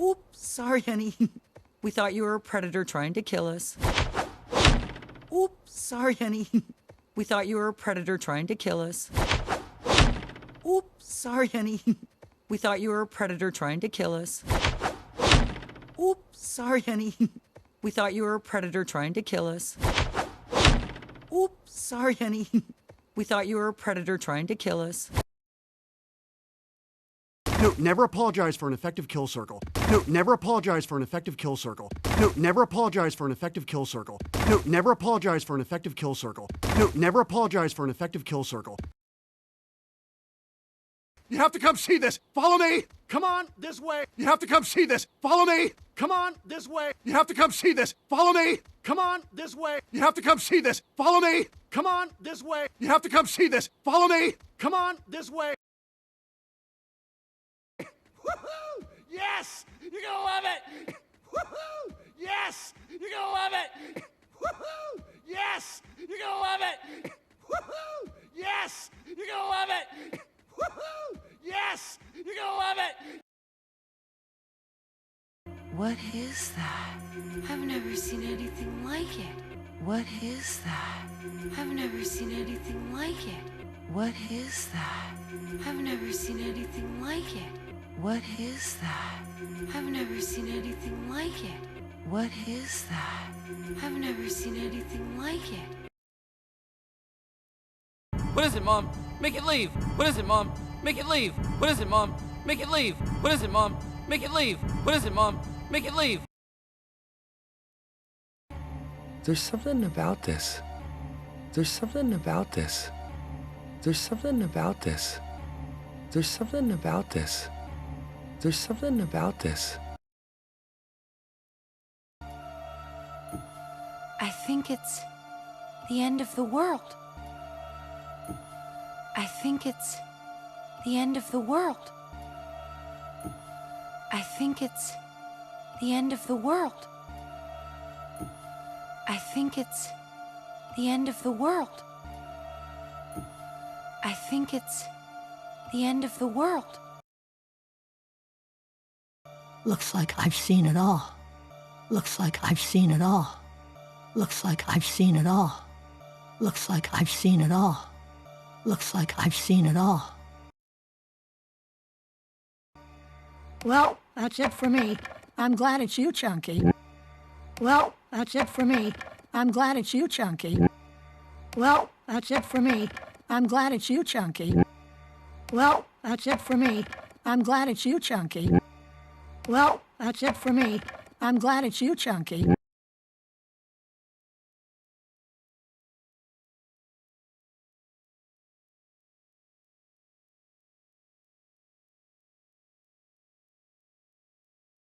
Oops, sorry, honey. We thought you were a predator trying to kill us. Oops, sorry, honey. We thought you were a predator trying to kill us. Oops, sorry, honey. We thought you were a predator trying to kill us. Oops, sorry, honey. We thought you were a predator trying to kill us. Oops, sorry, honey. We thought you were a predator trying to kill us. Note, never apologize for an effective kill circle. Note, never apologize for an effective kill circle. Note, never apologize for an effective kill circle. Note, never apologize for an effective kill circle. Note, never apologize for an effective kill circle. You have to come see this. Follow me. Come on, this way. You have to come see this. Follow me. Come on, this way. You have to come see this. Follow me. Come on, this way. You have to come see this. Follow me. Come on, this way. You have to come see this. Follow me. Come on, this way. Woohoo! Yes! You're gonna love it! Woohoo! Yes! You're gonna love it! Woohoo! Yes! You're gonna love it! Woohoo! Yes! You're gonna love it! Woohoo! Yes! You're gonna love it! What is that? I've never seen anything like it. What is that? I've never seen anything like it. What is that? I've never seen anything like it. What is that? I've never seen anything like it. What is that? I've never seen anything like it. What is it, Mom? Make it leave. What is it, Mom? Make it leave. What is it, Mom? Make it leave. What is it, Mom? Make it leave. What is it, Mom? Make it leave. There's something about this. There's something about this. There's something about this. There's something about this. There's something about this. I think it's the end of the world. I think it's the end of the world. I think it's the end of the world. I think it's the end of the world. I think it's the end of the world. Looks like I've seen it all. Looks like I've seen it all. Looks like I've seen it all. Looks like I've seen it all. Looks like I've seen it all. Well, that's it for me. I'm glad it's you, Chunky. Well, that's it for me. I'm glad it's you, Chunky. Well, that's it for me. I'm glad it's you, Chunky. Well, that's it for me. I'm glad it's you, Chunky. Well, that's it for me. I'm glad it's you, Chunky.